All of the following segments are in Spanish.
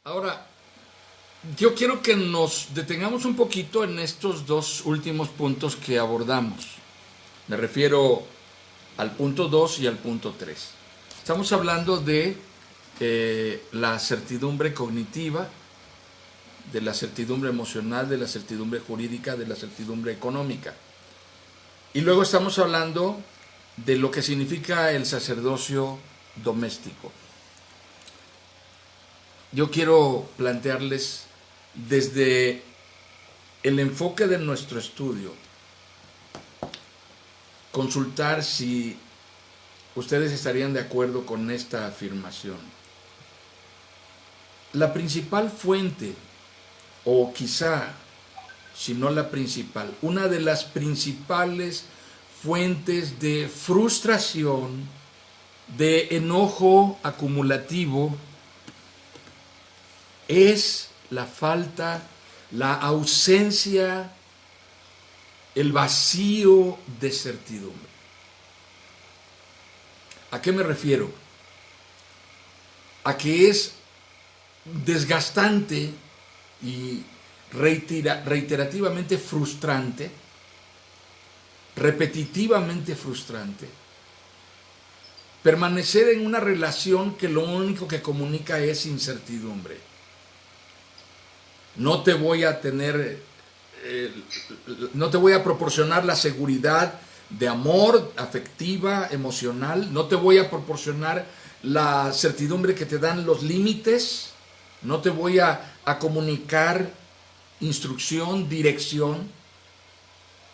Ahora, yo quiero que nos detengamos un poquito en estos dos últimos puntos que abordamos. Me refiero al punto 2 y al punto 3. Estamos hablando de la certidumbre cognitiva, de la certidumbre emocional, de la certidumbre jurídica, de la certidumbre económica. Y luego estamos hablando de lo que significa el sacerdocio doméstico. Yo quiero plantearles desde el enfoque de nuestro estudio, consultar si ustedes estarían de acuerdo con esta afirmación. La principal fuente, o quizá, si no la principal, una de las principales fuentes de frustración, de enojo acumulativo, es la falta, la ausencia, el vacío de certidumbre. ¿A qué me refiero? A que es desgastante y reiterativamente frustrante, repetitivamente frustrante, permanecer en una relación que lo único que comunica es incertidumbre. No te voy a no te voy a proporcionar la seguridad de amor, afectiva, emocional, no te voy a proporcionar la certidumbre que te dan los límites, no te voy a comunicar instrucción, dirección,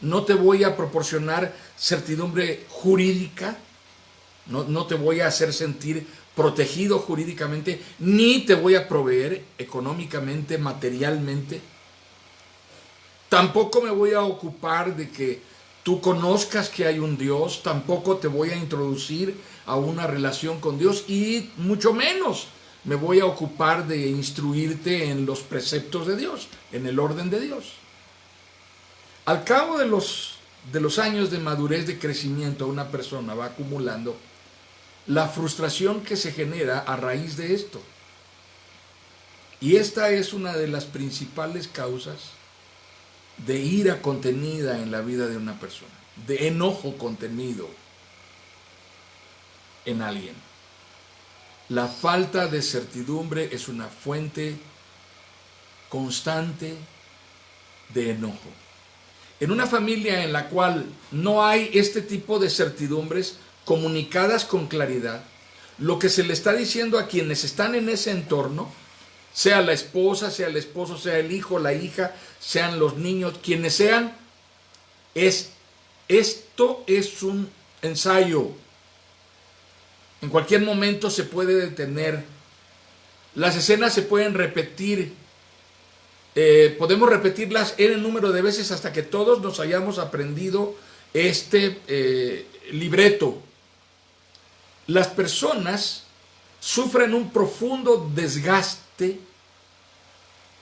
no te voy a proporcionar certidumbre jurídica, no te voy a hacer sentir protegido jurídicamente, ni te voy a proveer económicamente, materialmente. Tampoco me voy a ocupar de que tú conozcas que hay un Dios, tampoco te voy a introducir a una relación con Dios y mucho menos me voy a ocupar de instruirte en los preceptos de Dios, en el orden de Dios. Al cabo de los años de madurez, de crecimiento, una persona va acumulando la frustración que se genera a raíz de esto. Y esta es una de las principales causas de ira contenida en la vida de una persona, de enojo contenido en alguien. La falta de certidumbre es una fuente constante de enojo. En una familia en la cual no hay este tipo de certidumbres comunicadas con claridad, lo que se le está diciendo a quienes están en ese entorno, sea la esposa, sea el esposo, sea el hijo, la hija, sean los niños, quienes sean, esto es un ensayo. En cualquier momento se puede detener. Las escenas se pueden repetir. Podemos repetirlas en número de veces hasta que todos nos hayamos aprendido este libreto. Las personas sufren un profundo desgaste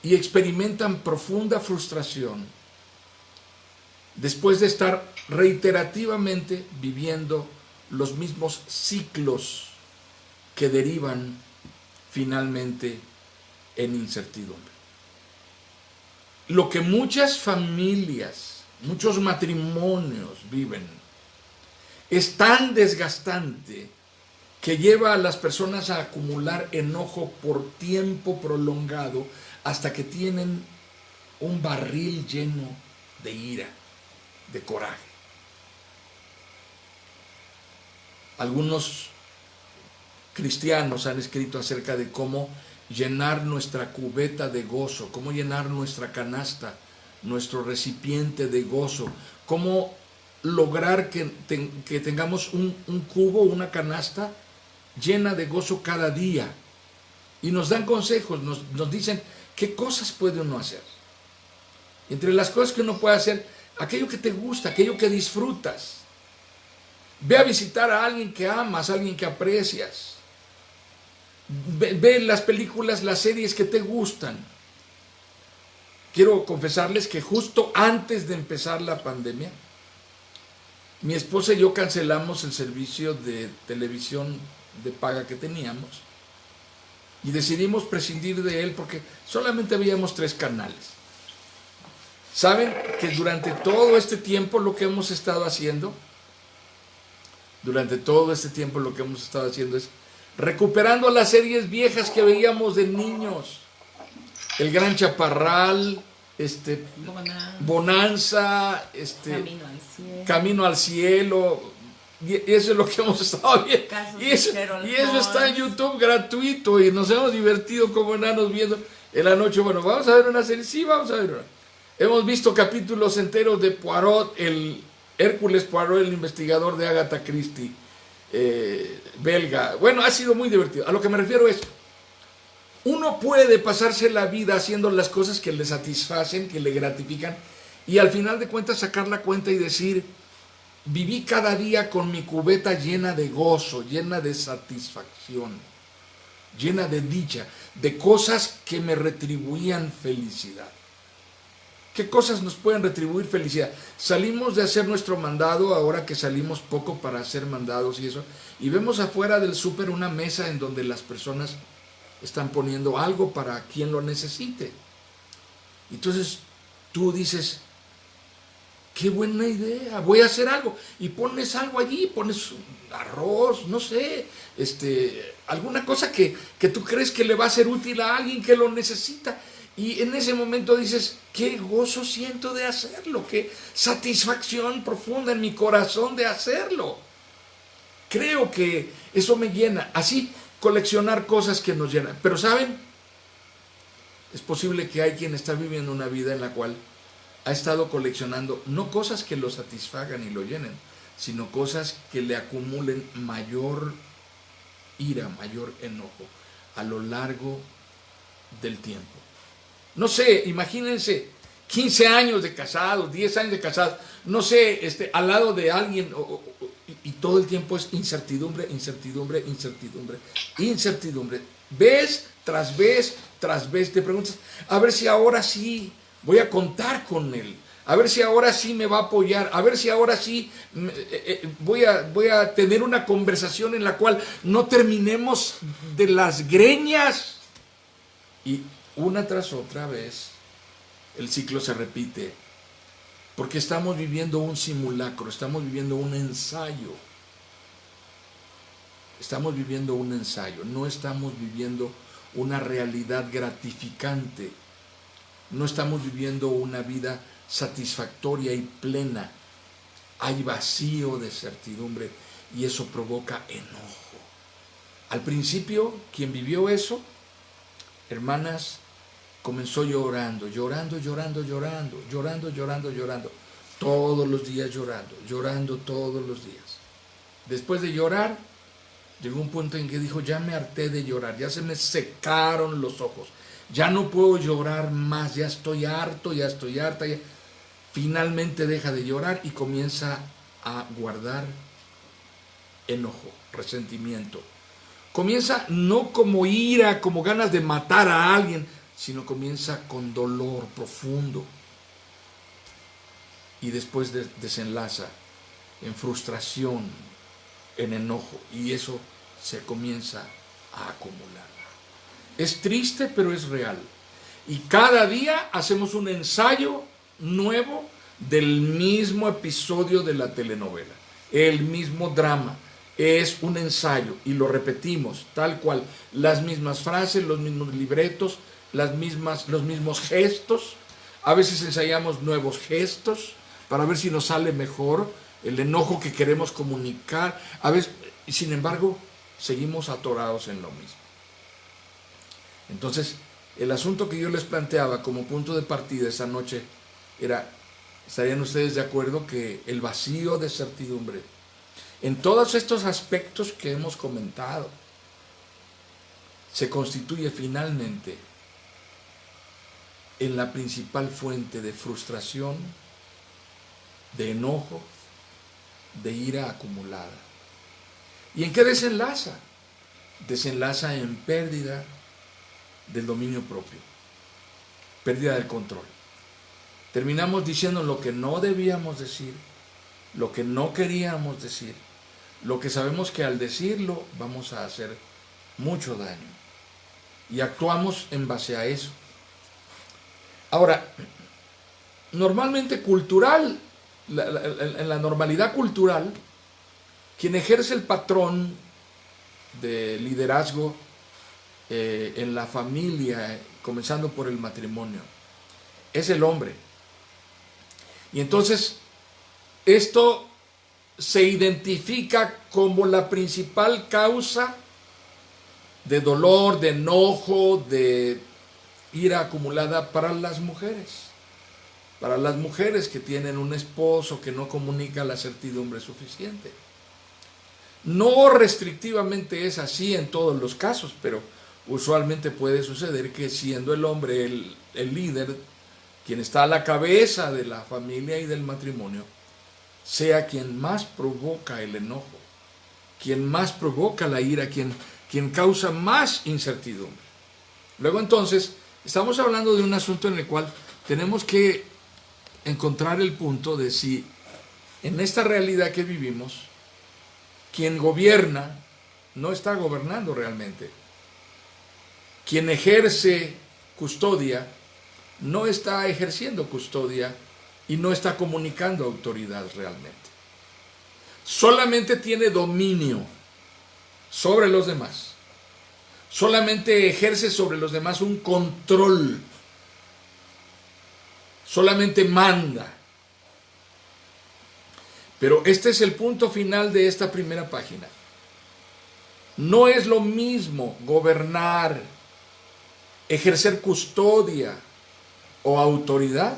y experimentan profunda frustración después de estar reiterativamente viviendo los mismos ciclos que derivan finalmente en incertidumbre. Lo que muchas familias, muchos matrimonios viven es tan desgastante que lleva a las personas a acumular enojo por tiempo prolongado hasta que tienen un barril lleno de ira, de coraje. Algunos cristianos han escrito acerca de cómo llenar nuestra cubeta de gozo, cómo llenar nuestra canasta, nuestro recipiente de gozo, cómo lograr que tengamos un cubo, una canasta llena de gozo cada día. Y nos dan consejos, nos dicen qué cosas puede uno hacer. Entre las cosas que uno puede hacer, aquello que te gusta, aquello que disfrutas. Ve a visitar a alguien que amas, a alguien que aprecias. Ve las películas, las series que te gustan. Quiero confesarles que justo antes de empezar la pandemia, mi esposa y yo cancelamos el servicio de televisión de paga que teníamos y decidimos prescindir de él porque solamente veíamos 3 canales. ¿Saben que durante todo este tiempo lo que hemos estado haciendo? Durante todo este tiempo lo que hemos estado haciendo es recuperando las series viejas que veíamos de niños. El Gran Chaparral, Bonanza, Camino al Cielo. Y eso es lo que hemos estado viendo. Y eso está en YouTube gratuito y nos hemos divertido como enanos viendo en la noche. Bueno, vamos a ver una serie. Sí, vamos a ver una. Hemos visto capítulos enteros de Poirot, el Hércules Poirot, el investigador de Agatha Christie, belga. Bueno, ha sido muy divertido. A lo que me refiero es, uno puede pasarse la vida haciendo las cosas que le satisfacen, que le gratifican, y al final de cuentas sacar la cuenta y decir, viví cada día con mi cubeta llena de gozo, llena de satisfacción, llena de dicha, de cosas que me retribuían felicidad. ¿Qué cosas nos pueden retribuir felicidad? Salimos de hacer nuestro mandado, ahora que salimos poco para hacer mandados y eso, y vemos afuera del súper una mesa en donde las personas están poniendo algo para quien lo necesite. Entonces tú dices, qué buena idea, voy a hacer algo, y pones algo allí, pones arroz, no sé, alguna cosa que tú crees que le va a ser útil a alguien que lo necesita. Y en ese momento dices, qué gozo siento de hacerlo, qué satisfacción profunda en mi corazón de hacerlo. Creo que eso me llena. Así, coleccionar cosas que nos llenan. Pero ¿saben? Es posible que hay quien está viviendo una vida en la cual ha estado coleccionando no cosas que lo satisfagan y lo llenen, sino cosas que le acumulen mayor ira, mayor enojo a lo largo del tiempo. No sé, imagínense 15 años de casados, 10 años de casados, no sé, al lado de alguien y todo el tiempo es incertidumbre, incertidumbre, incertidumbre, incertidumbre. Vez tras vez tras vez te preguntas, a ver si ahora sí voy a contar con él, a ver si ahora sí me va a apoyar, a ver si ahora sí voy a tener una conversación en la cual no terminemos de las greñas. Y una tras otra vez el ciclo se repite, porque estamos viviendo un simulacro, estamos viviendo un ensayo. Estamos viviendo un ensayo, no estamos viviendo una realidad gratificante, no estamos viviendo una vida satisfactoria y plena. Hay vacío de certidumbre y eso provoca enojo. Al principio, quien vivió eso, hermanas, comenzó llorando, llorando, llorando, llorando, llorando, llorando, llorando, todos los días llorando, llorando todos los días. Después de llorar, llegó un punto en que dijo, ya me harté de llorar, ya se me secaron los ojos, ya no puedo llorar más, ya estoy harto, ya estoy harta. Ya. Finalmente deja de llorar y comienza a guardar enojo, resentimiento. Comienza no como ira, como ganas de matar a alguien, sino comienza con dolor profundo. Y después desenlaza en frustración, en enojo, y eso se comienza a acumular. Es triste, pero es real. Y cada día hacemos un ensayo nuevo del mismo episodio de la telenovela, el mismo drama. Es un ensayo y lo repetimos tal cual, las mismas frases, los mismos libretos, los mismos gestos. A veces ensayamos nuevos gestos para ver si nos sale mejor el enojo que queremos comunicar. A veces, sin embargo, seguimos atorados en lo mismo. Entonces, el asunto que yo les planteaba como punto de partida esa noche era, ¿estarían ustedes de acuerdo que el vacío de certidumbre en todos estos aspectos que hemos comentado se constituye finalmente en la principal fuente de frustración, de enojo, de ira acumulada? ¿Y en qué desenlaza? Desenlaza en pérdida del dominio propio, pérdida del control. Terminamos diciendo lo que no debíamos decir, lo que no queríamos decir, lo que sabemos que al decirlo vamos a hacer mucho daño. y actuamos en base a eso. Ahora, normalmente cultural, en la normalidad cultural, quien ejerce el patrón de liderazgo en la familia, comenzando por el matrimonio, es el hombre. Y entonces, esto se identifica como la principal causa de dolor, de enojo, de ira acumulada para las mujeres. Para las mujeres que tienen un esposo que no comunica la certidumbre suficiente. No restrictivamente es así en todos los casos, pero usualmente puede suceder que siendo el hombre el líder, quien está a la cabeza de la familia y del matrimonio, sea quien más provoca el enojo, quien más provoca la ira, quien causa más incertidumbre. Luego entonces, estamos hablando de un asunto en el cual tenemos que encontrar el punto de si en esta realidad que vivimos, quien gobierna no está gobernando realmente. Quien ejerce custodia no está ejerciendo custodia y no está comunicando autoridad realmente. Solamente tiene dominio sobre los demás. Solamente ejerce sobre los demás un control. Solamente manda. Pero este es el punto final de esta primera página. No es lo mismo gobernar, ejercer custodia o autoridad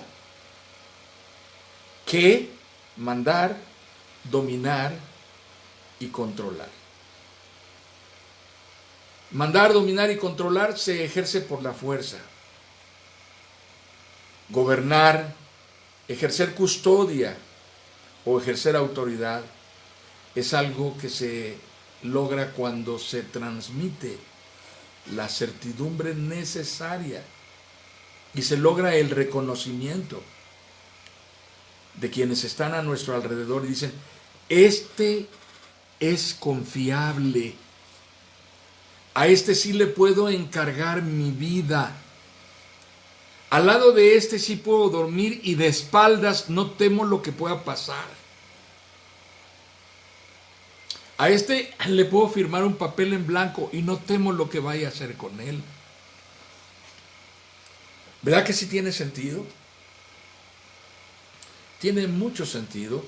que mandar, dominar y controlar. Mandar, dominar y controlar se ejerce por la fuerza. Gobernar, ejercer custodia o ejercer autoridad es algo que se logra cuando se transmite la certidumbre necesaria y se logra el reconocimiento de quienes están a nuestro alrededor y dicen, este es confiable, a este sí le puedo encargar mi vida, al lado de este sí puedo dormir y de espaldas no temo lo que pueda pasar. A este le puedo firmar un papel en blanco y no temo lo que vaya a hacer con él. ¿Verdad que sí tiene sentido? Tiene mucho sentido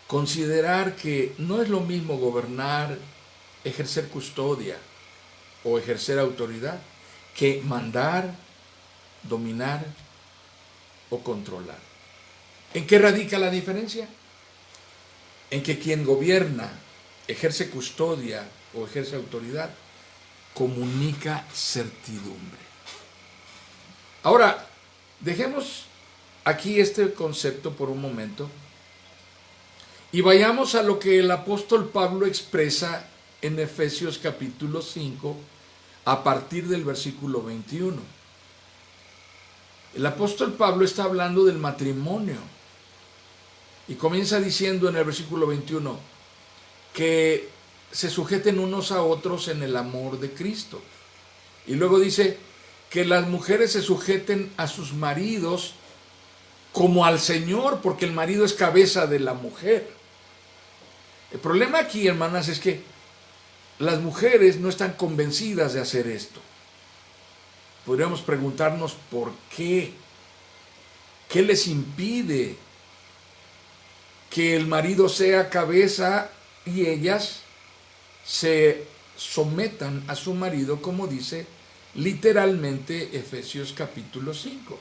considerar que no es lo mismo gobernar, ejercer custodia o ejercer autoridad que mandar, dominar o controlar. ¿En qué radica la diferencia? En que quien gobierna, ejerce custodia o ejerce autoridad, comunica certidumbre. Ahora, dejemos aquí este concepto por un momento y vayamos a lo que el apóstol Pablo expresa en Efesios capítulo 5 a partir del versículo 21. El apóstol Pablo está hablando del matrimonio y comienza diciendo en el versículo 21 que se sujeten unos a otros en el amor de Cristo. Y luego dice que las mujeres se sujeten a sus maridos como al Señor, porque el marido es cabeza de la mujer. El problema aquí, hermanas, es que las mujeres no están convencidas de hacer esto. Podríamos preguntarnos por qué. ¿Qué les impide que el marido sea cabeza y ellas se sometan a su marido, como dice literalmente Efesios capítulo 5?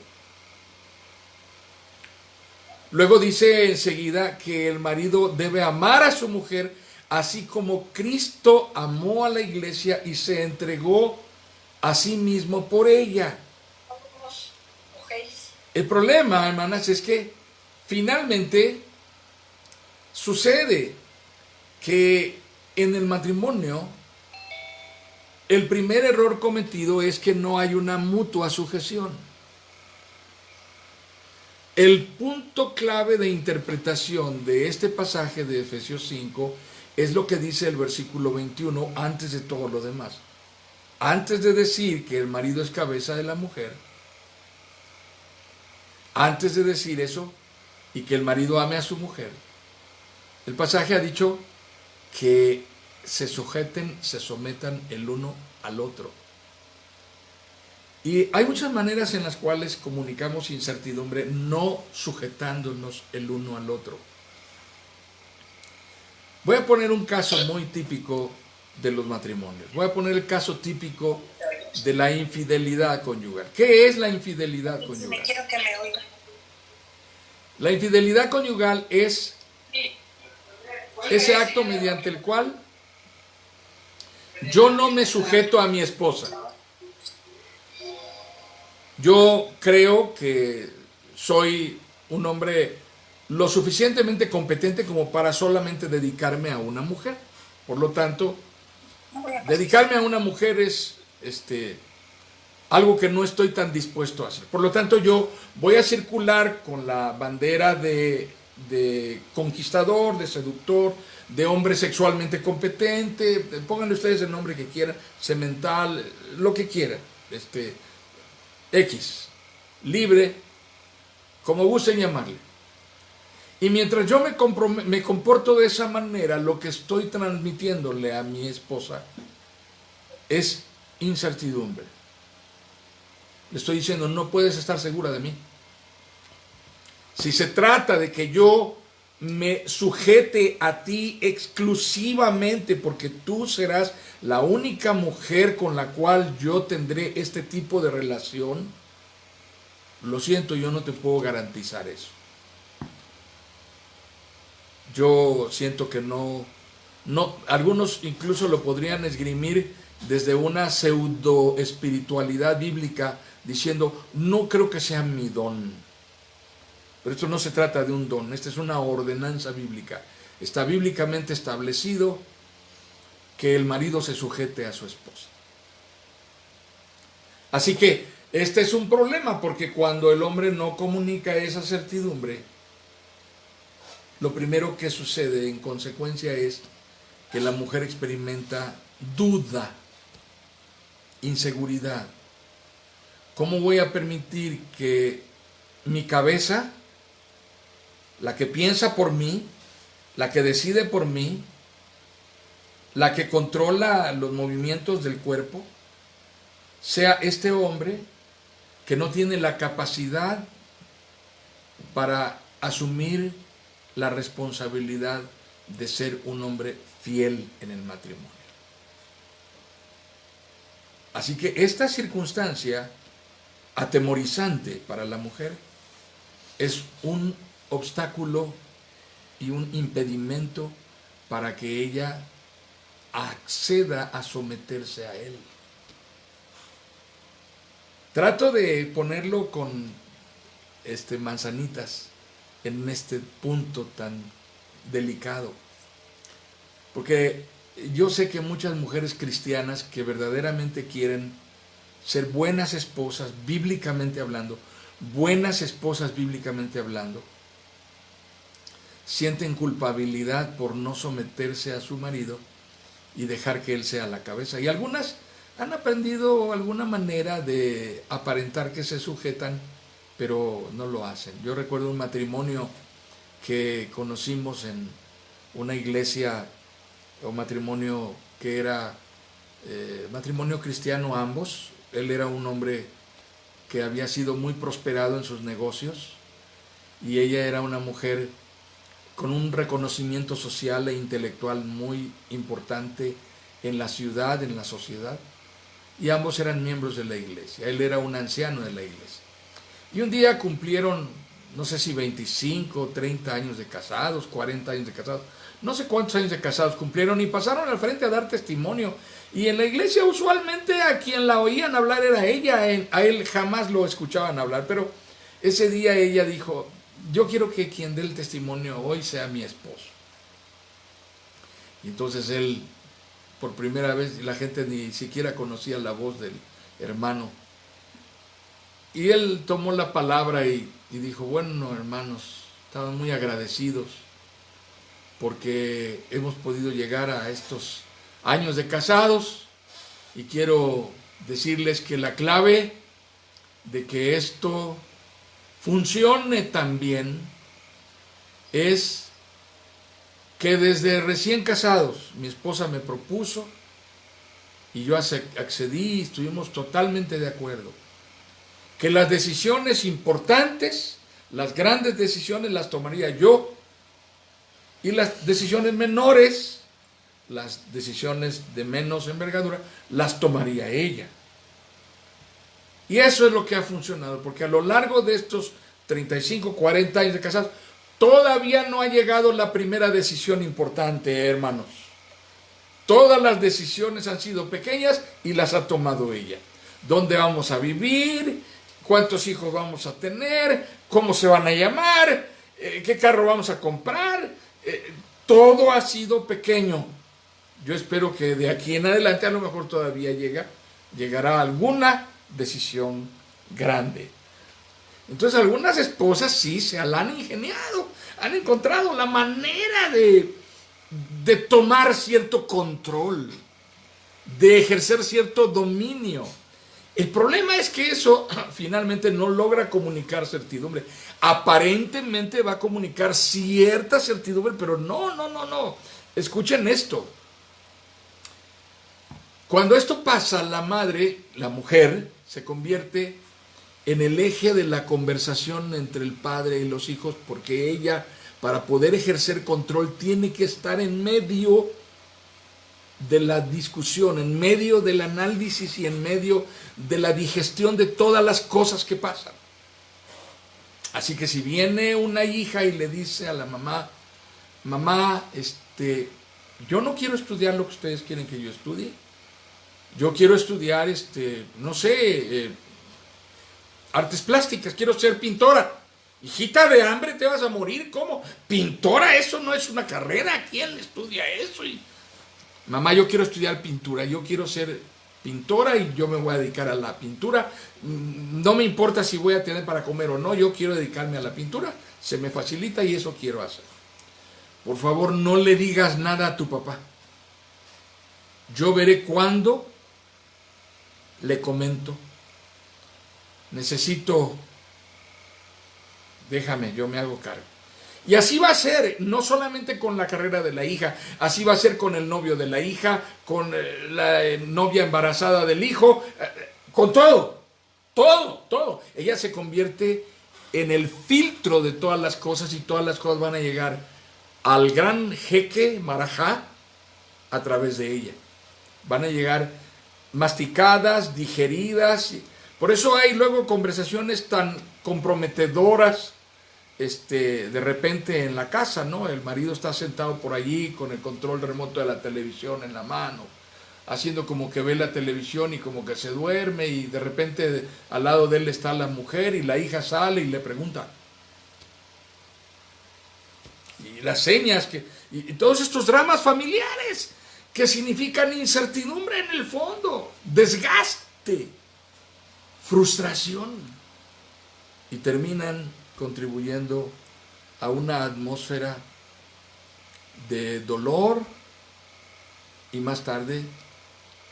Luego dice enseguida que el marido debe amar a su mujer, así como Cristo amó a la iglesia y se entregó a sí mismo por ella. El problema, hermanas, es que finalmente sucede que en el matrimonio el primer error cometido es que no hay una mutua sujeción. El punto clave de interpretación de este pasaje de Efesios 5 es lo que dice el versículo 21 antes de todo lo demás. antes de decir que el marido es cabeza de la mujer, antes de decir eso y que el marido ame a su mujer, el pasaje ha dicho que se sujeten, se sometan el uno al otro. Y hay muchas maneras en las cuales comunicamos incertidumbre no sujetándonos el uno al otro. Voy a poner un caso muy típico de los matrimonios. Voy a poner el caso típico de la infidelidad conyugal. ¿Qué es la infidelidad conyugal? Quiero que me oiga. La infidelidad conyugal es ese acto mediante el cual yo no me sujeto a mi esposa. Yo creo que soy un hombre lo suficientemente competente como para solamente dedicarme a una mujer. Por lo tanto, dedicarme a una mujer es algo que no estoy tan dispuesto a hacer. Por lo tanto, yo voy a circular con la bandera de conquistador, de seductor, de hombre sexualmente competente, pónganle ustedes el nombre que quieran, semental, lo que quieran, X, libre, como gusten llamarle. Y mientras yo me comporto de esa manera, lo que estoy transmitiéndole a mi esposa es incertidumbre. Le estoy diciendo, no puedes estar segura de mí. Si se trata de que yo me sujete a ti exclusivamente porque tú serás la única mujer con la cual yo tendré este tipo de relación, lo siento, yo no te puedo garantizar eso. Yo siento que no, algunos incluso lo podrían esgrimir desde una pseudo espiritualidad bíblica, diciendo, no creo que sea mi don. Pero esto no se trata de un don, esta es una ordenanza bíblica. Está bíblicamente establecido que el marido se sujete a su esposa. Así que este es un problema, porque cuando el hombre no comunica esa certidumbre, lo primero que sucede en consecuencia es que la mujer experimenta duda, inseguridad. ¿Cómo voy a permitir que mi cabeza, la que piensa por mí, la que decide por mí, la que controla los movimientos del cuerpo, sea este hombre que no tiene la capacidad para asumir la responsabilidad de ser un hombre fiel en el matrimonio? Así que esta circunstancia atemorizante para la mujer es un obstáculo y un impedimento para que ella acceda a someterse a él. Trato de ponerlo con manzanitas en este punto tan delicado, porque yo sé que muchas mujeres cristianas que verdaderamente quieren ser buenas esposas bíblicamente hablando, sienten culpabilidad por no someterse a su marido y dejar que él sea la cabeza. Y algunas han aprendido alguna manera de aparentar que se sujetan, pero no lo hacen. Yo recuerdo un matrimonio que conocimos en una iglesia, un matrimonio que era matrimonio cristiano ambos. Él era un hombre que había sido muy prosperado en sus negocios y ella era una mujer con un reconocimiento social e intelectual muy importante en la ciudad, en la sociedad, y ambos eran miembros de la iglesia. Él era un anciano de la iglesia. Y un día cumplieron, no sé si 25, 30 años de casados, 40 años de casados, no sé cuántos años de casados cumplieron, y pasaron al frente a dar testimonio. Y en la iglesia usualmente a quien la oían hablar era ella, a él jamás lo escuchaban hablar, pero ese día ella dijo, yo quiero que quien dé el testimonio hoy sea mi esposo. Y entonces él, por primera vez, la gente ni siquiera conocía la voz del hermano, y él tomó la palabra y dijo, bueno, hermanos, estaban muy agradecidos porque hemos podido llegar a estos años de casados, Y quiero decirles que la clave de que esto funcione también es que desde recién casados mi esposa me propuso y yo accedí y estuvimos totalmente de acuerdo que las decisiones importantes, las grandes decisiones las tomaría yo y las decisiones menores, las decisiones de menos envergadura, las tomaría ella. Y eso es lo que ha funcionado, porque a lo largo de estos 35, 40 años de casados, todavía no ha llegado la primera decisión importante, hermanos. Todas las decisiones han sido pequeñas y las ha tomado ella. ¿Dónde vamos a vivir? ¿Cuántos hijos vamos a tener? ¿Cómo se van a llamar? ¿Qué carro vamos a comprar? Todo ha sido pequeño. Yo espero que de aquí en adelante a lo mejor todavía llegará alguna decisión grande. Entonces algunas esposas sí se la han ingeniado, han encontrado la manera de tomar cierto control, de ejercer cierto dominio. El problema es que eso finalmente no logra comunicar certidumbre. Aparentemente va a comunicar cierta certidumbre, pero no. Escuchen esto. Cuando esto pasa, la madre, la mujer, se convierte en el eje de la conversación entre el padre y los hijos, porque ella, para poder ejercer control, tiene que estar en medio de la discusión, en medio del análisis y en medio de la digestión de todas las cosas que pasan. Así que si viene una hija y le dice a la mamá, mamá, yo no quiero estudiar lo que ustedes quieren que yo estudie, yo quiero estudiar, no sé, artes plásticas, quiero ser pintora. Hijita, de hambre te vas a morir, ¿cómo? Pintora, eso no es una carrera, ¿quién estudia eso? Mamá, yo quiero estudiar pintura, yo quiero ser pintora y yo me voy a dedicar a la pintura. No me importa si voy a tener para comer o no, yo quiero dedicarme a la pintura, se me facilita y eso quiero hacer. Por favor, no le digas nada a tu papá. Yo veré cuándo le comento. Necesito, déjame, yo me hago cargo. Y así va a ser, no solamente con la carrera de la hija, así va a ser con el novio de la hija, con la novia embarazada del hijo, con todo. Ella se convierte en el filtro de todas las cosas y todas las cosas van a llegar al gran jeque marajá a través de ella. Van a llegar masticadas, digeridas. Por eso hay luego conversaciones tan comprometedoras, de repente en la casa, ¿no? El marido está sentado por allí con el control remoto de la televisión en la mano, haciendo como que ve la televisión y como que se duerme, y de repente al lado de él está la mujer y la hija sale y le pregunta. Y las señas, y todos estos dramas familiares que significan incertidumbre en el fondo, desgaste, frustración, y terminan contribuyendo a una atmósfera de dolor y más tarde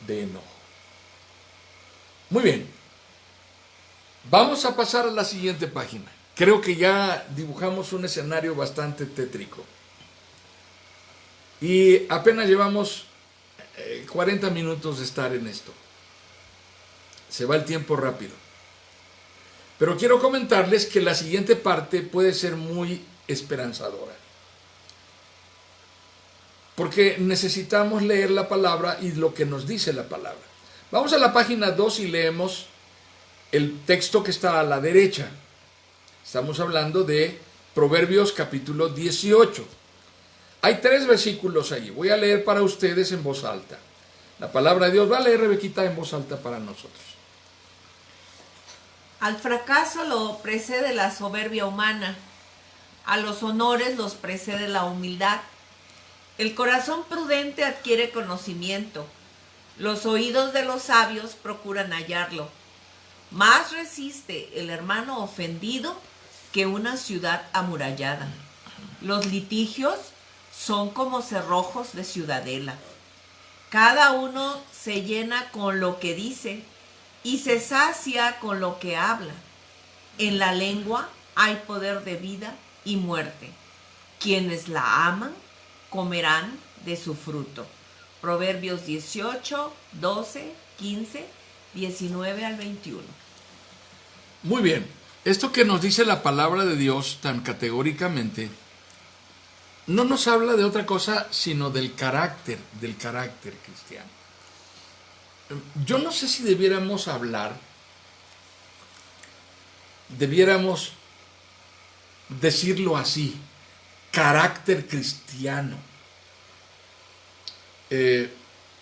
de enojo. Muy bien, vamos a pasar a la siguiente página. Creo que ya dibujamos un escenario bastante tétrico y apenas llevamos 40 minutos de estar en esto. Se va el tiempo rápido. Pero quiero comentarles que la siguiente parte puede ser muy esperanzadora. Porque necesitamos leer la palabra y lo que nos dice la palabra. Vamos a la página 2 y leemos el texto que está a la derecha. Estamos hablando de Proverbios capítulo 18. Hay 3 versículos allí. Voy a leer para ustedes en voz alta. La palabra de Dios va a leer Rebequita en voz alta para nosotros. Al fracaso lo precede la soberbia humana, a los honores los precede la humildad. El corazón prudente adquiere conocimiento, los oídos de los sabios procuran hallarlo. Más resiste el hermano ofendido que una ciudad amurallada. Los litigios son como cerrojos de ciudadela. Cada uno se llena con lo que dice y se sacia con lo que habla. En la lengua hay poder de vida y muerte. Quienes la aman comerán de su fruto. Proverbios 18, 12, 15, 19 al 21. Muy bien, esto que nos dice la palabra de Dios tan categóricamente, no nos habla de otra cosa sino del carácter cristiano. Yo no sé si debiéramos decirlo así, carácter cristiano.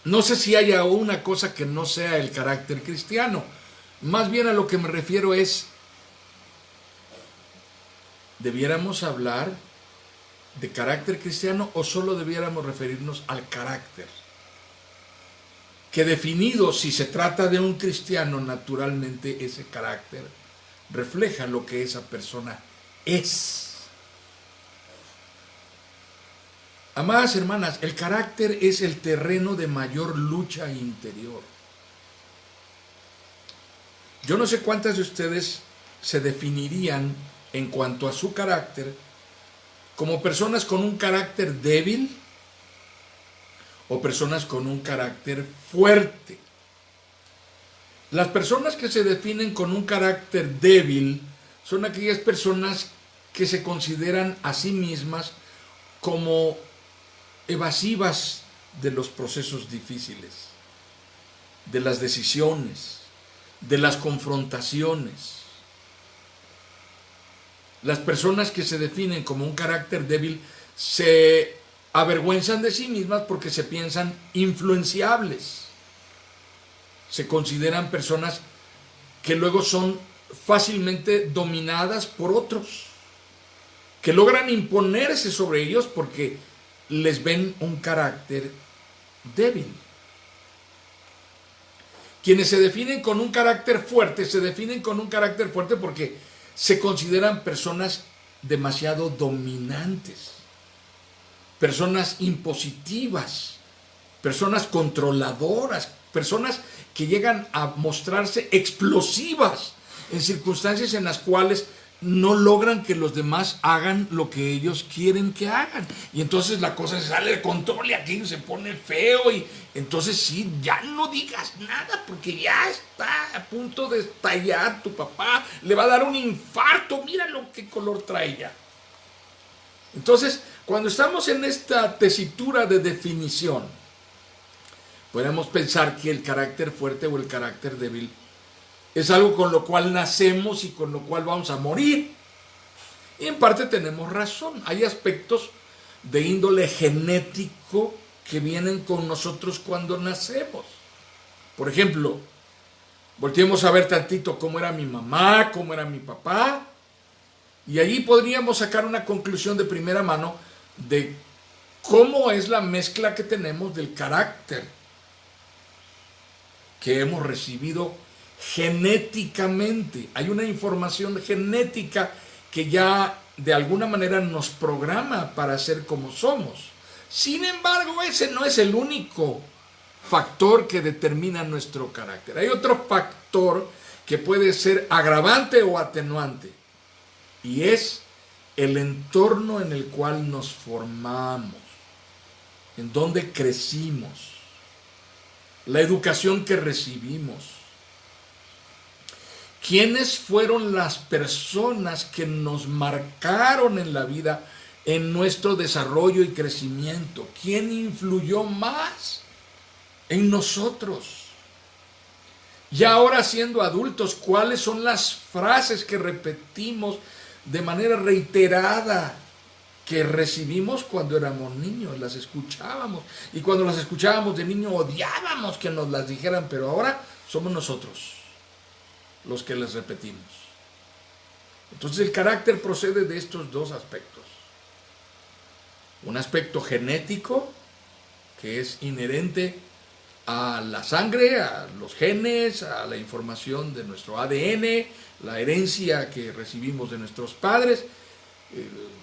No sé si haya una cosa que no sea el carácter cristiano. Más bien a lo que me refiero es, ¿debiéramos hablar de carácter cristiano o solo debiéramos referirnos al carácter? Que definido, si se trata de un cristiano, naturalmente ese carácter refleja lo que esa persona es. Amadas hermanas, el carácter es el terreno de mayor lucha interior. Yo no sé cuántas de ustedes se definirían en cuanto a su carácter como personas con un carácter débil o personas con un carácter fuerte. Las personas que se definen con un carácter débil son aquellas personas que se consideran a sí mismas como evasivas de los procesos difíciles, de las decisiones, de las confrontaciones. Las personas que se definen como un carácter débil se avergüenzan de sí mismas porque se piensan influenciables. Se consideran personas que luego son fácilmente dominadas por otros, que logran imponerse sobre ellos porque les ven un carácter débil. Quienes se definen con un carácter fuerte, se definen con un carácter fuerte porque se consideran personas demasiado dominantes, personas impositivas, personas controladoras, personas que llegan a mostrarse explosivas en circunstancias en las cuales no logran que los demás hagan lo que ellos quieren que hagan. Y entonces la cosa se sale de control y aquello se pone feo y entonces sí, ya no digas nada porque ya está a punto de estallar tu papá, le va a dar un infarto, mira lo que color trae ya. Entonces, cuando estamos en esta tesitura de definición, podemos pensar que el carácter fuerte o el carácter débil es algo con lo cual nacemos y con lo cual vamos a morir. Y en parte tenemos razón. Hay aspectos de índole genético que vienen con nosotros cuando nacemos. Por ejemplo, volteemos a ver tantito cómo era mi mamá, cómo era mi papá. Y allí podríamos sacar una conclusión de primera mano de cómo es la mezcla que tenemos del carácter que hemos recibido genéticamente. Hay una información genética que ya de alguna manera nos programa para ser como somos. Sin embargo, ese no es el único factor que determina nuestro carácter. Hay otro factor que puede ser agravante o atenuante, y es el entorno en el cual nos formamos, en donde crecimos, la educación que recibimos. ¿Quiénes fueron las personas que nos marcaron en la vida, en nuestro desarrollo y crecimiento? ¿Quién influyó más en nosotros? Ya ahora siendo adultos, ¿cuáles son las frases que repetimos de manera reiterada que recibimos cuando éramos niños? Las escuchábamos, y cuando las escuchábamos de niño odiábamos que nos las dijeran, pero ahora somos nosotros los que les repetimos. Entonces el carácter procede de estos dos aspectos. Un aspecto genético, que es inherente a la sangre, a los genes, a la información de nuestro ADN, la herencia que recibimos de nuestros padres.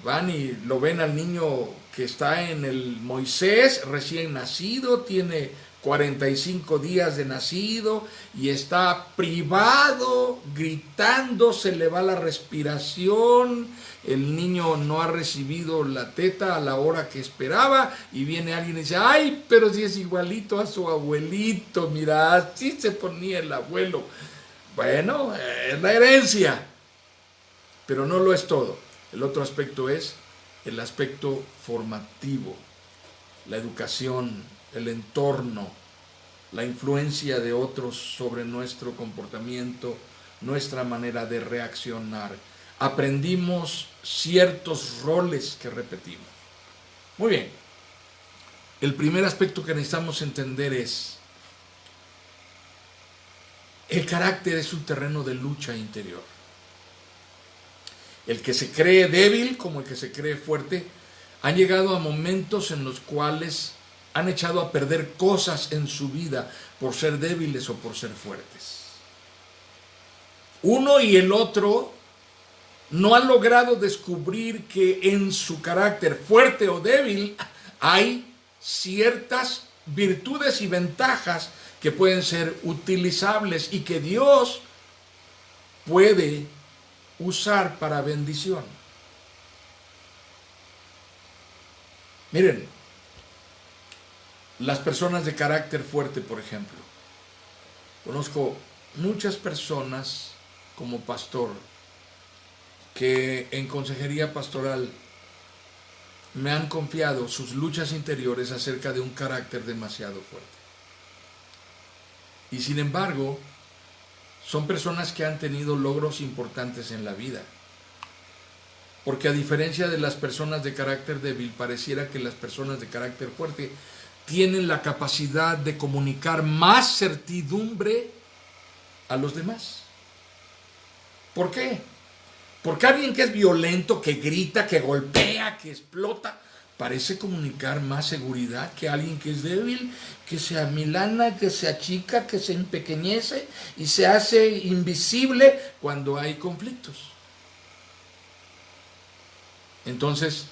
Van y lo ven al niño que está en el Moisés, recién nacido, tiene 45 días de nacido y está privado, gritando, se le va la respiración, el niño no ha recibido la teta a la hora que esperaba y viene alguien y dice, ay, pero si es igualito a su abuelito, mira, así se ponía el abuelo. Bueno, es la herencia, pero no lo es todo. El otro aspecto es el aspecto formativo, la educación, el entorno, la influencia de otros sobre nuestro comportamiento, nuestra manera de reaccionar. Aprendimos ciertos roles que repetimos. Muy bien. El primer aspecto que necesitamos entender es: el carácter es un terreno de lucha interior. El que se cree débil como el que se cree fuerte han llegado a momentos en los cuales han echado a perder cosas en su vida por ser débiles o por ser fuertes. Uno y el otro no han logrado descubrir que en su carácter fuerte o débil hay ciertas virtudes y ventajas que pueden ser utilizables y que Dios puede usar para bendición. Miren, las personas de carácter fuerte, por ejemplo. Conozco muchas personas como pastor que en consejería pastoral me han confiado sus luchas interiores acerca de un carácter demasiado fuerte. Y sin embargo, son personas que han tenido logros importantes en la vida. Porque a diferencia de las personas de carácter débil, pareciera que las personas de carácter fuerte tienen la capacidad de comunicar más certidumbre a los demás. ¿Por qué? Porque alguien que es violento, que grita, que golpea, que explota, parece comunicar más seguridad que alguien que es débil, que se amilana, que se achica, que se empequeñece y se hace invisible cuando hay conflictos. Entonces,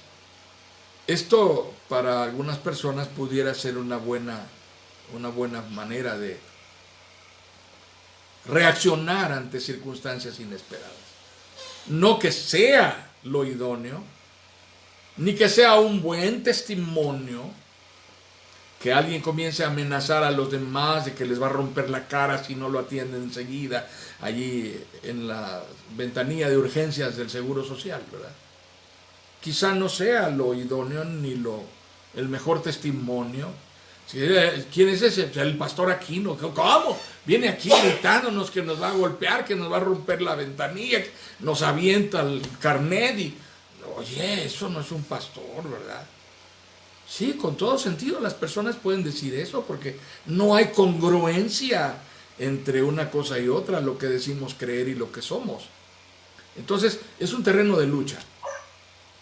esto para algunas personas pudiera ser una buena manera de reaccionar ante circunstancias inesperadas. No que sea lo idóneo, ni que sea un buen testimonio, que alguien comience a amenazar a los demás de que les va a romper la cara si no lo atienden enseguida allí en la ventanilla de urgencias del Seguro Social, ¿verdad? Quizá no sea lo idóneo ni el mejor testimonio. ¿Quién es ese? El pastor Aquino. ¿Cómo? Viene aquí gritándonos que nos va a golpear, que nos va a romper la ventanilla, que nos avienta el carnet y... Oye, eso no es un pastor, ¿verdad? Sí, con todo sentido las personas pueden decir eso porque no hay congruencia entre una cosa y otra, lo que decimos creer y lo que somos. Entonces, es un terreno de lucha.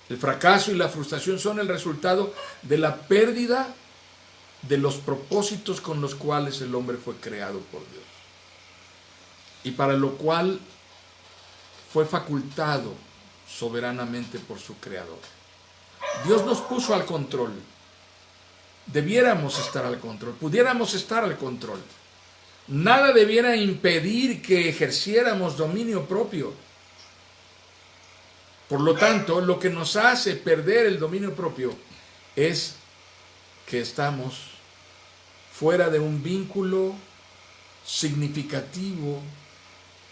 El fracaso y la frustración son el resultado de la pérdida de los propósitos con los cuales el hombre fue creado por Dios. Y para lo cual fue facultado soberanamente por su Creador. Dios nos puso al control. Debiéramos estar al control, pudiéramos estar al control. Nada debiera impedir que ejerciéramos dominio propio. Por lo tanto, lo que nos hace perder el dominio propio es que estamos fuera de un vínculo significativo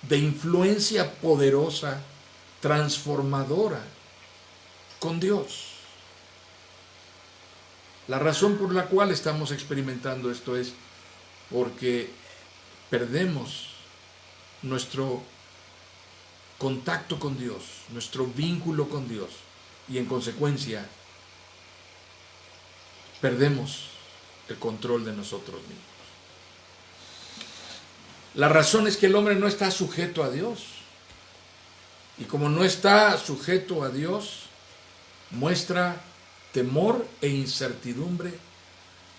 de influencia poderosa, transformadora con Dios. La razón por la cual estamos experimentando esto es porque perdemos nuestro contacto con Dios, nuestro vínculo con Dios, y en consecuencia perdemos el control de nosotros mismos. La razón es que el hombre no está sujeto a Dios, y como no está sujeto a Dios, muestra temor e incertidumbre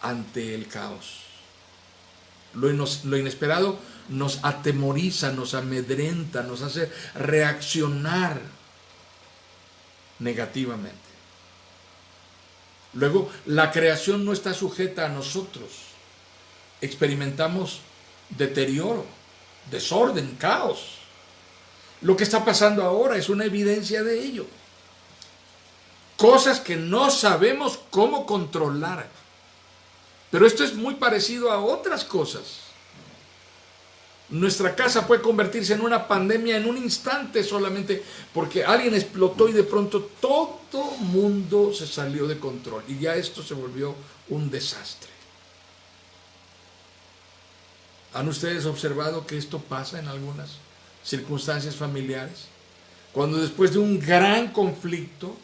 ante el caos. Lo inesperado nos atemoriza, nos amedrenta, nos hace reaccionar negativamente. Luego, la creación no está sujeta a nosotros. experimentamos deterioro, desorden, caos. Lo que está pasando ahora es una evidencia de ello. Cosas que no sabemos cómo controlar. Pero esto es muy parecido a otras cosas. Nuestra casa puede convertirse en una pandemia en un instante solamente porque alguien explotó y de pronto todo mundo se salió de control y ya esto se volvió un desastre. ¿Han ustedes observado que esto pasa en algunas circunstancias familiares? Cuando después de un gran conflicto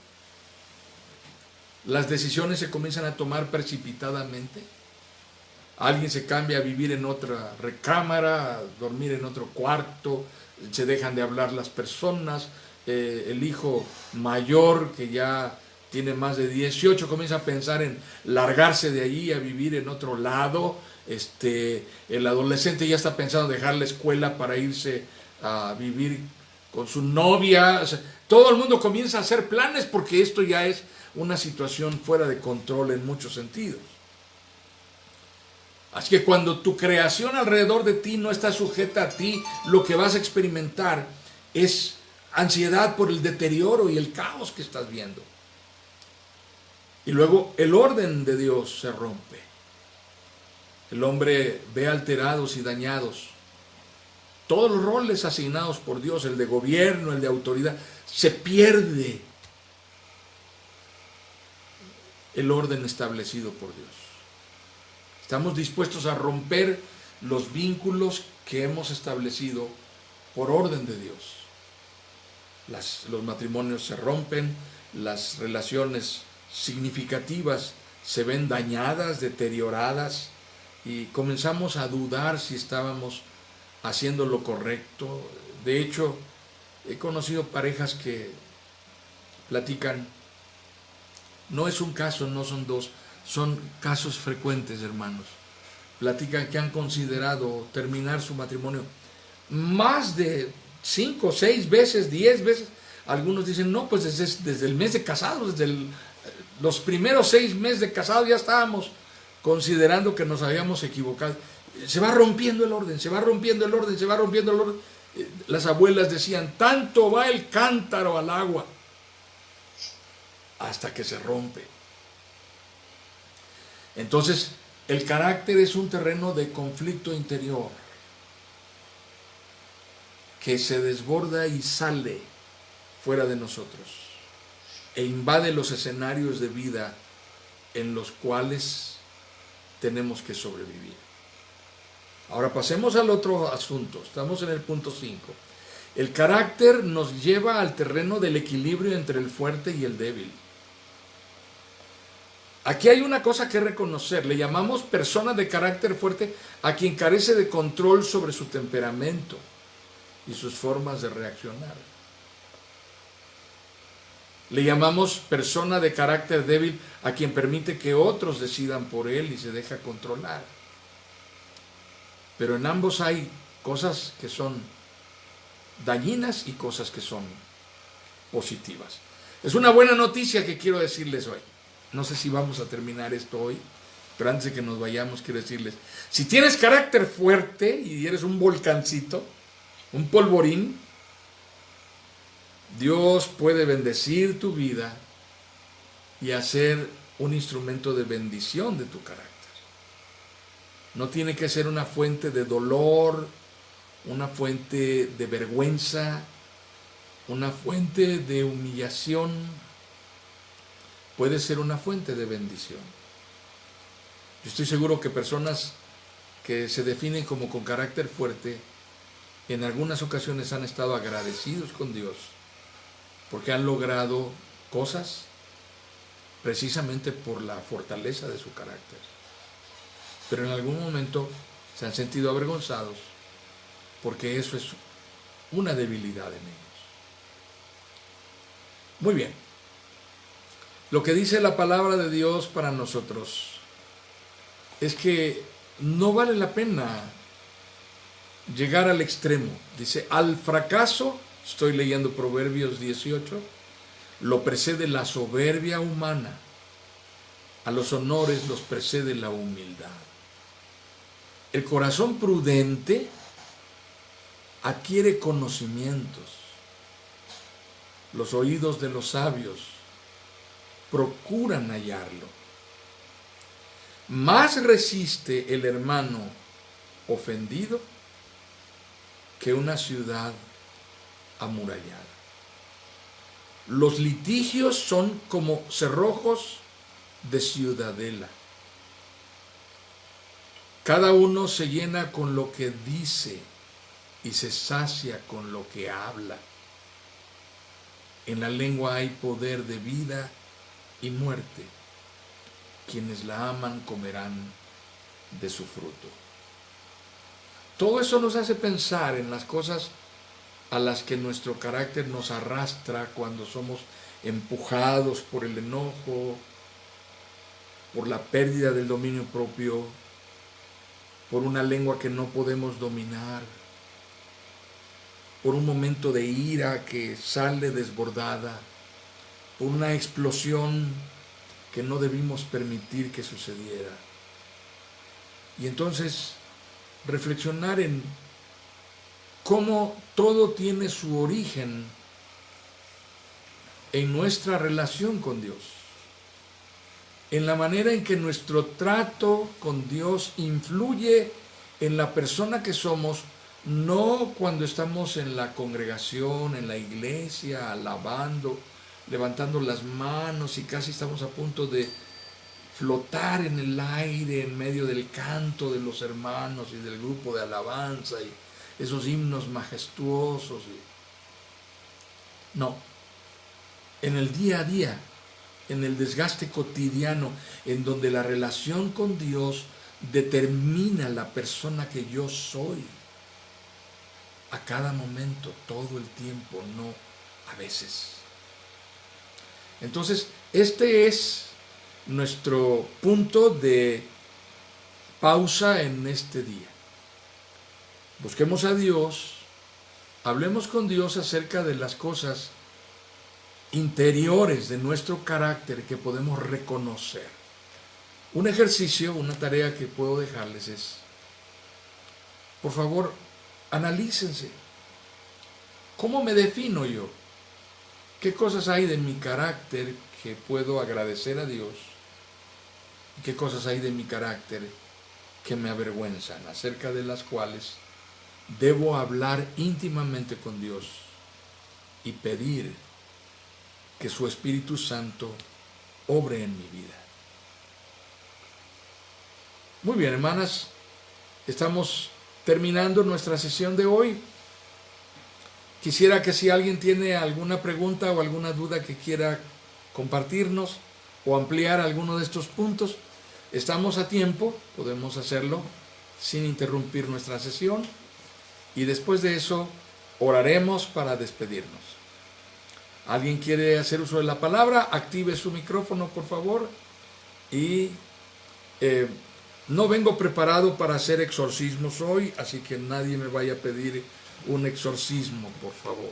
las decisiones se comienzan a tomar precipitadamente. Alguien se cambia a vivir en otra recámara, a dormir en otro cuarto, se dejan de hablar las personas, el hijo mayor que ya tiene más de 18 comienza a pensar en largarse de ahí a vivir en otro lado, el adolescente ya está pensando dejar la escuela para irse a vivir con su novia, o sea, todo el mundo comienza a hacer planes porque esto ya es una situación fuera de control en muchos sentidos. Así que cuando tu creación alrededor de ti no está sujeta a ti, lo que vas a experimentar es ansiedad por el deterioro y el caos que estás viendo. Y luego el orden de Dios se rompe. El hombre ve alterados y dañados todos los roles asignados por Dios, el de gobierno, el de autoridad, se pierde el orden establecido por Dios. Estamos dispuestos a romper los vínculos que hemos establecido por orden de Dios. Los matrimonios se rompen, las relaciones significativas se ven dañadas, deterioradas, y comenzamos a dudar si estábamos haciendo lo correcto. De hecho, he conocido parejas que platican, no es un caso, no son dos, son casos frecuentes, hermanos. Platican que han considerado terminar su matrimonio más de 5, 6 veces, 10 veces. Algunos dicen, no, pues desde el mes de casados, los primeros 6 meses de casados ya estábamos considerando que nos habíamos equivocado. Se va rompiendo el orden, se va rompiendo el orden, se va rompiendo el orden. Las abuelas decían, tanto va el cántaro al agua, hasta que se rompe. Entonces, el carácter es un terreno de conflicto interior que se desborda y sale fuera de nosotros e invade los escenarios de vida en los cuales tenemos que sobrevivir. Ahora pasemos al otro asunto, estamos en el punto 5. El carácter nos lleva al terreno del equilibrio entre el fuerte y el débil. Aquí hay una cosa que reconocer, le llamamos persona de carácter fuerte a quien carece de control sobre su temperamento y sus formas de reaccionar. Le llamamos persona de carácter débil a quien permite que otros decidan por él y se deja controlar. Pero en ambos hay cosas que son dañinas y cosas que son positivas. Es una buena noticia que quiero decirles hoy. No sé si vamos a terminar esto hoy, pero antes de que nos vayamos quiero decirles, si tienes carácter fuerte y eres un volcancito, un polvorín, Dios puede bendecir tu vida y hacer un instrumento de bendición de tu carácter. No tiene que ser una fuente de dolor, una fuente de vergüenza, una fuente de humillación. Puede ser una fuente de bendición. Yo estoy seguro que personas que se definen como con carácter fuerte, en algunas ocasiones han estado agradecidos con Dios porque han logrado cosas precisamente por la fortaleza de su carácter. Pero en algún momento se han sentido avergonzados porque eso es una debilidad en ellos. Muy bien. Lo que dice la palabra de Dios para nosotros es que no vale la pena llegar al extremo. Dice, al fracaso, estoy leyendo Proverbios 18, lo precede la soberbia humana, a los honores los precede la humildad. El corazón prudente adquiere conocimientos. Los oídos de los sabios procuran hallarlo. Más resiste el hermano ofendido que una ciudad amurallada. Los litigios son como cerrojos de ciudadela. Cada uno se llena con lo que dice y se sacia con lo que habla. En la lengua hay poder de vida y muerte. Quienes la aman comerán de su fruto. Todo eso nos hace pensar en las cosas a las que nuestro carácter nos arrastra cuando somos empujados por el enojo, por la pérdida del dominio propio, por una lengua que no podemos dominar, por un momento de ira que sale desbordada, por una explosión que no debimos permitir que sucediera. Y entonces reflexionar en cómo todo tiene su origen en nuestra relación con Dios, en la manera en que nuestro trato con Dios influye en la persona que somos, no cuando estamos en la congregación, en la iglesia, alabando, levantando las manos y casi estamos a punto de flotar en el aire en medio del canto de los hermanos y del grupo de alabanza y esos himnos majestuosos. No, en el día a día, en el desgaste cotidiano, en donde la relación con Dios determina la persona que yo soy, a cada momento, todo el tiempo, no a veces. Entonces, este es nuestro punto de pausa en este día. Busquemos a Dios, hablemos con Dios acerca de las cosas interiores de nuestro carácter que podemos reconocer. Un ejercicio, una tarea que puedo dejarles es, por favor, analícense. ¿Cómo me defino yo? ¿Qué cosas hay de mi carácter que puedo agradecer a Dios? ¿Y qué cosas hay de mi carácter que me avergüenzan, acerca de las cuales debo hablar íntimamente con Dios y pedir que su Espíritu Santo obre en mi vida? Muy bien, hermanas, estamos terminando nuestra sesión de hoy. Quisiera que si alguien tiene alguna pregunta o alguna duda que quiera compartirnos o ampliar alguno de estos puntos, estamos a tiempo, podemos hacerlo sin interrumpir nuestra sesión y después de eso oraremos para despedirnos. ¿Alguien quiere hacer uso de la palabra? Active su micrófono, por favor. Y no vengo preparado para hacer exorcismos hoy, así que nadie me vaya a pedir un exorcismo, por favor.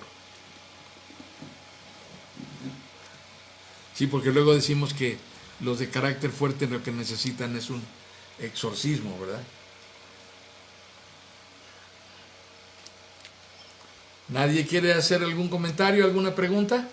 Sí, porque luego decimos que los de carácter fuerte lo que necesitan es un exorcismo, ¿verdad? ¿Nadie quiere hacer algún comentario, alguna pregunta?